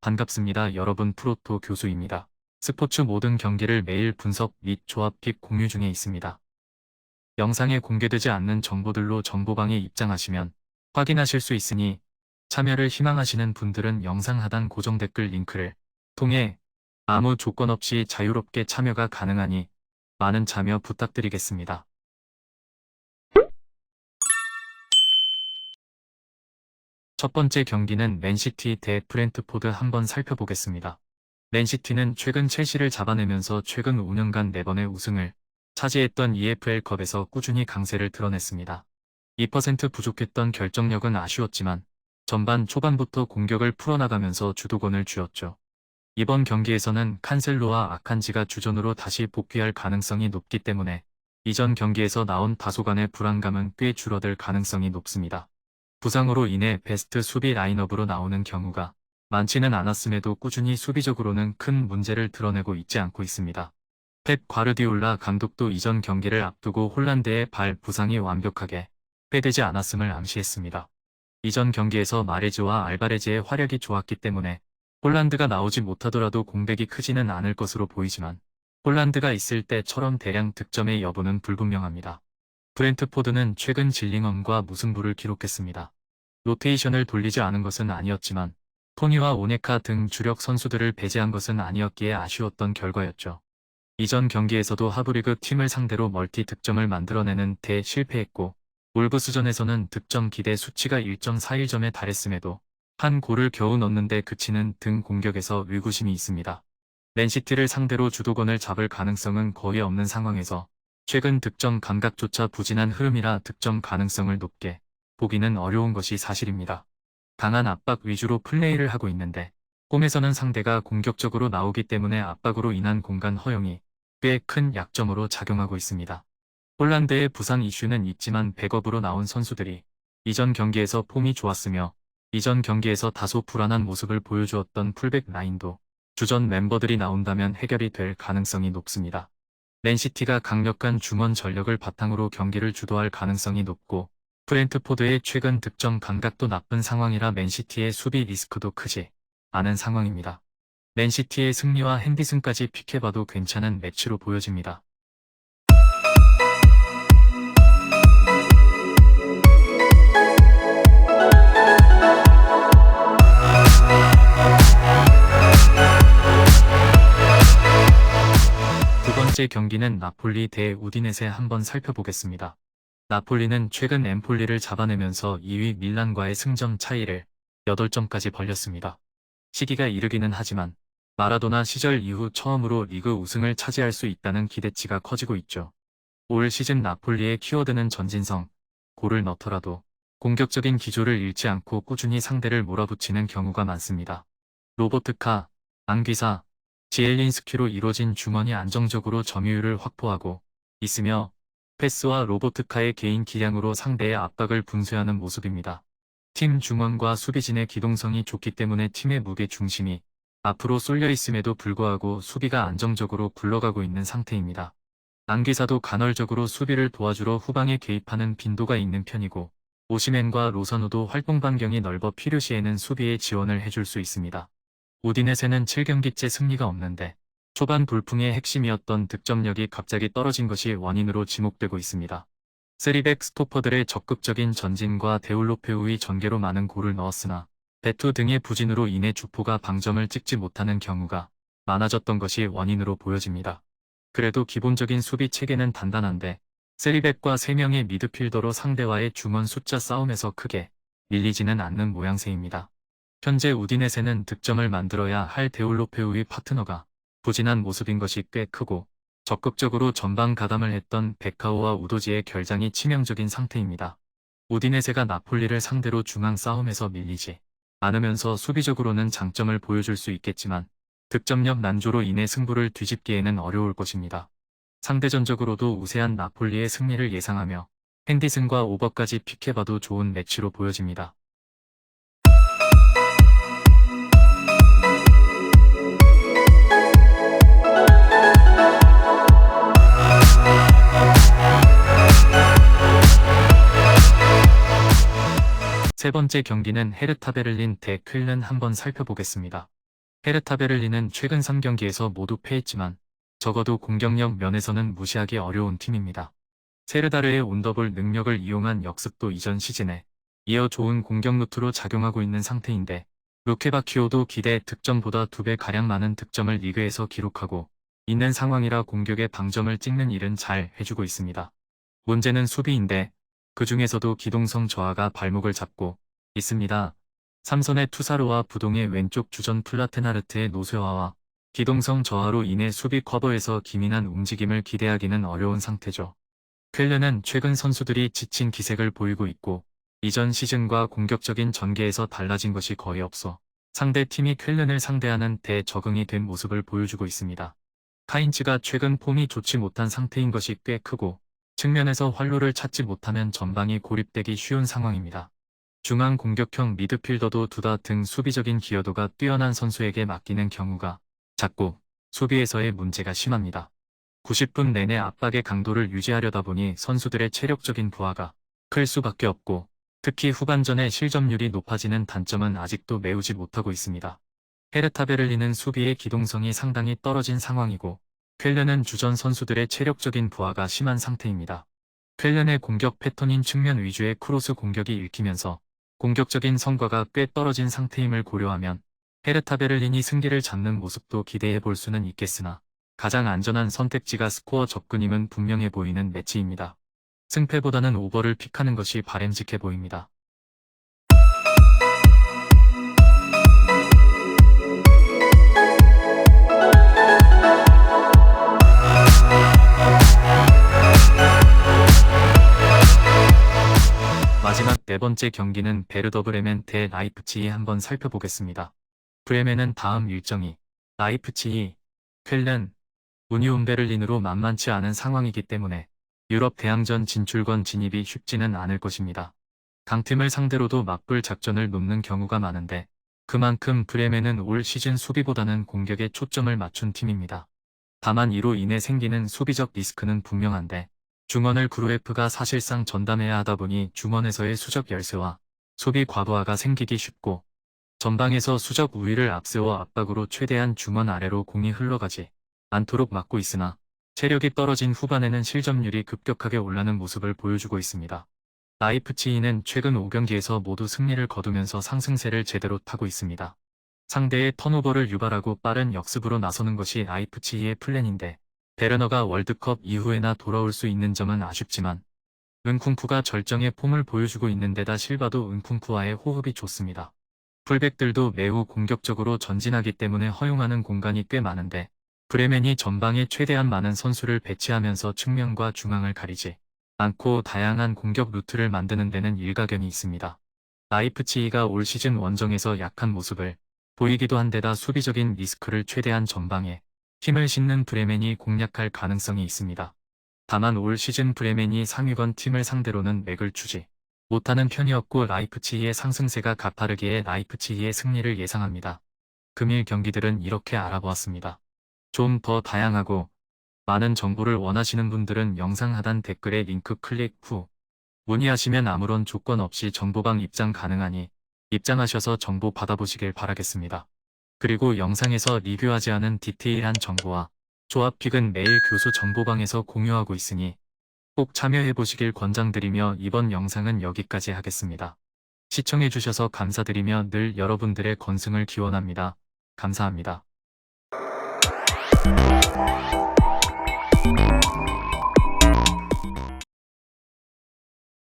반갑습니다. 여러분 프로토 교수입니다. 스포츠 모든 경기를 매일 분석 및 조합 픽 공유 중에 있습니다. 영상에 공개되지 않는 정보들로 정보방에 입장하시면 확인하실 수 있으니 참여를 희망하시는 분들은 영상 하단 고정 댓글 링크를 통해 아무 조건 없이 자유롭게 참여가 가능하니 많은 참여 부탁드리겠습니다. 첫 번째 경기는 맨시티 대 브렌트포드 한번 살펴보겠습니다. 맨시티는 최근 첼시를 잡아내면서 최근 5년간 4번의 우승을 차지했던 EFL컵에서 꾸준히 강세를 드러냈습니다. 2% 부족했던 결정력은 아쉬웠지만 전반 초반부터 공격을 풀어나가면서 주도권을 쥐었죠. 이번 경기에서는 칸셀로와 아칸지가 주전으로 다시 복귀할 가능성이 높기 때문에 이전 경기에서 나온 다소간의 불안감은 꽤 줄어들 가능성이 높습니다. 부상으로 인해 베스트 수비 라인업으로 나오는 경우가 많지는 않았음에도 꾸준히 수비적으로는 큰 문제를 드러내고 있지 않고 있습니다. 펩 과르디올라 감독도 이전 경기를 앞두고 홀란드의 발 부상이 완벽하게 회되지 않았음을 암시했습니다. 이전 경기에서 마레즈와 알바레즈의 활약이 좋았기 때문에 홀란드가 나오지 못하더라도 공백이 크지는 않을 것으로 보이지만 홀란드가 있을 때처럼 대량 득점의 여부는 불분명합니다. 브렌트포드는 최근 질링엄과 무승부를 기록했습니다. 로테이션을 돌리지 않은 것은 아니었지만 토니와 오네카 등 주력 선수들을 배제한 것은 아니었기에 아쉬웠던 결과였죠. 이전 경기에서도 하브리그 팀을 상대로 멀티 득점을 만들어내는 데 실패했고 울브스전에서는 득점 기대 수치가 1.41점에 달했음에도 한 골을 겨우 넣는데 그치는 등 공격에서 의구심이 있습니다. 맨시티를 상대로 주도권을 잡을 가능성은 거의 없는 상황에서 최근 득점 감각조차 부진한 흐름이라 득점 가능성을 높게 보기는 어려운 것이 사실입니다. 강한 압박 위주로 플레이를 하고 있는데 홈에서는 상대가 공격적으로 나오기 때문에 압박으로 인한 공간 허용이 꽤 큰 약점으로 작용하고 있습니다. 홀란드의 부상 이슈는 있지만 백업으로 나온 선수들이 이전 경기에서 폼이 좋았으며 이전 경기에서 다소 불안한 모습을 보여주었던 풀백 라인도 주전 멤버들이 나온다면 해결이 될 가능성이 높습니다. 맨시티가 강력한 중원 전력을 바탕으로 경기를 주도할 가능성이 높고 브렌트포드의 최근 득점 감각도 나쁜 상황이라 맨시티의 수비 리스크도 크지 않은 상황입니다. 맨시티의 승리와 핸디슨까지 픽해봐도 괜찮은 매치로 보여집니다. 두 번째 경기는 나폴리 대 우디네세 한번 살펴보겠습니다. 나폴리는 최근 엠폴리를 잡아내면서 2위 밀란과의 승점 차이를 8점까지 벌렸습니다. 시기가 이르기는 하지만 마라도나 시절 이후 처음으로 리그 우승을 차지할 수 있다는 기대치가 커지고 있죠. 올 시즌 나폴리의 키워드는 전진성, 골을 넣더라도 공격적인 기조를 잃지 않고 꾸준히 상대를 몰아붙이는 경우가 많습니다. 로보트카, 앙귀사, 지엘린스키로 이루어진 중원이 안정적으로 점유율을 확보하고 있으며 패스와 로보트카의 개인 기량으로 상대의 압박을 분쇄하는 모습입니다. 팀 중원과 수비진의 기동성이 좋기 때문에 팀의 무게 중심이 앞으로 쏠려 있음에도 불구하고 수비가 안정적으로 굴러가고 있는 상태입니다. 앙귀사도 간헐적으로 수비를 도와주러 후방에 개입하는 빈도가 있는 편이고 오시멘과 로사노도 활동 반경이 넓어 필요시에는 수비에 지원을 해줄 수 있습니다. 우디네세는 7경기째 승리가 없는데 초반 돌풍의 핵심이었던 득점력이 갑자기 떨어진 것이 원인으로 지목되고 있습니다. 3백 스토퍼들의 적극적인 전진과 데울로페우의 전개로 많은 골을 넣었으나 베투 등의 부진으로 인해 주포가 방점을 찍지 못하는 경우가 많아졌던 것이 원인으로 보여집니다. 그래도 기본적인 수비 체계는 단단한데 3백과 3명의 미드필더로 상대와의 중원 숫자 싸움에서 크게 밀리지는 않는 모양새입니다. 현재 우디네세는 득점을 만들어야 할 데울로페우의 파트너가 부진한 모습인 것이 꽤 크고 적극적으로 전방 가담을 했던 베카오와 우도지의 결장이 치명적인 상태입니다. 우디네세가 나폴리를 상대로 중앙 싸움에서 밀리지 않으면서 수비적으로는 장점을 보여줄 수 있겠지만 득점력 난조로 인해 승부를 뒤집기에는 어려울 것입니다. 상대전적으로도 우세한 나폴리의 승리를 예상하며 핸디슨과 오버까지 픽해봐도 좋은 매치로 보여집니다. 세 번째 경기는 헤르타 베를린 대 쾰른 한번 살펴보겠습니다. 헤르타 베를린은 최근 3경기에서 모두 패했지만 적어도 공격력 면에서는 무시하기 어려운 팀입니다. 세르다르의 온더볼 능력을 이용한 역습도 이전 시즌에 이어 좋은 공격 루트로 작용하고 있는 상태인데 루케바키오도 기대 득점보다 2배가량 많은 득점을 리그에서 기록하고 있는 상황이라 공격에 방점을 찍는 일은 잘 해주고 있습니다. 문제는 수비인데 그 중에서도 기동성 저하가 발목을 잡고 있습니다. 삼선의 투사로와 부동의 왼쪽 주전 플라테나르트의 노쇠화와 기동성 저하로 인해 수비 커버에서 기민한 움직임을 기대하기는 어려운 상태죠. ���르는 최근 선수들이 지친 기색을 보이고 있고 이전 시즌과 공격적인 전개에서 달라진 것이 거의 없어 상대 팀이 ���른을 상대하는 데 적응이 된 모습을 보여주고 있습니다. 카인츠가 최근 폼이 좋지 못한 상태인 것이 꽤 크고 측면에서 활로를 찾지 못하면 전방이 고립되기 쉬운 상황입니다. 중앙 공격형 미드필더도 두다 등 수비적인 기여도가 뛰어난 선수에게 맡기는 경우가 작고 수비에서의 문제가 심합니다. 90분 내내 압박의 강도를 유지하려다 보니 선수들의 체력적인 부하가 클 수밖에 없고 특히 후반전에 실점률이 높아지는 단점은 아직도 메우지 못하고 있습니다. 헤르타 베를린은 수비의 기동성이 상당히 떨어진 상황이고 ���른은 주전 선수들의 체력적인 부하가 심한 상태입니다. ���른의 공격 패턴인 측면 위주의 크로스 공격이 읽히면서 공격적인 성과가 꽤 떨어진 상태임을 고려하면 헤르타 베를린이 승기를 잡는 모습도 기대해 볼 수는 있겠으나 가장 안전한 선택지가 스코어 접근임은 분명해 보이는 매치입니다. 승패보다는 오버를 픽하는 것이 바람직해 보입니다. 마지막 네 번째 경기는 베르더 브레멘 대 라이프치히 한번 살펴보겠습니다. 브레멘은 다음 일정이 라이프치히, ���른, 우니온 베를린으로 만만치 않은 상황이기 때문에 유럽 대항전 진출권 진입이 쉽지는 않을 것입니다. 강팀을 상대로도 맞불 작전을 놓는 경우가 많은데 그만큼 브레멘은 올 시즌 수비보다는 공격에 초점을 맞춘 팀입니다. 다만 이로 인해 생기는 수비적 리스크는 분명한데 중원을 그루에프가 사실상 전담해야 하다 보니 중원에서의 수적 열세와 수비 과부하가 생기기 쉽고 전방에서 수적 우위를 앞세워 압박으로 최대한 중원 아래로 공이 흘러가지 않도록 막고 있으나 체력이 떨어진 후반에는 실점률이 급격하게 올라는 모습을 보여주고 있습니다. 라이프치히는 최근 5경기에서 모두 승리를 거두면서 상승세를 제대로 타고 있습니다. 상대의 턴오버를 유발하고 빠른 역습으로 나서는 것이 라이프치히의 플랜인데 베르너가 월드컵 이후에나 돌아올 수 있는 점은 아쉽지만 은쿵쿠가 절정의 폼을 보여주고 있는 데다 실바도 은쿵쿠와의 호흡이 좋습니다. 풀백들도 매우 공격적으로 전진하기 때문에 허용하는 공간이 꽤 많은데 브레멘이 전방에 최대한 많은 선수를 배치하면서 측면과 중앙을 가리지 않고 다양한 공격 루트를 만드는 데는 일가견이 있습니다. 라이프치히가 올 시즌 원정에서 약한 모습을 보이기도 한 데다 수비적인 리스크를 최대한 전방에 힘을 싣는 브레멘이 공략할 가능성이 있습니다. 다만 올 시즌 브레멘이 상위권 팀을 상대로는 맥을 추지 못하는 편이었고 라이프치히의 상승세가 가파르기에 라이프치히의 승리를 예상합니다. 금일 경기들은 이렇게 알아보았습니다. 좀 더 다양하고 많은 정보를 원하시는 분들은 영상 하단 댓글에 링크 클릭 후 문의하시면 아무런 조건 없이 정보방 입장 가능하니 입장하셔서 정보 받아보시길 바라겠습니다. 그리고 영상에서 리뷰하지 않은 디테일한 정보와 조합픽은 매일 교수 정보방에서 공유하고 있으니 꼭 참여해보시길 권장드리며 이번 영상은 여기까지 하겠습니다. 시청해주셔서 감사드리며 늘 여러분들의 건승을 기원합니다. 감사합니다.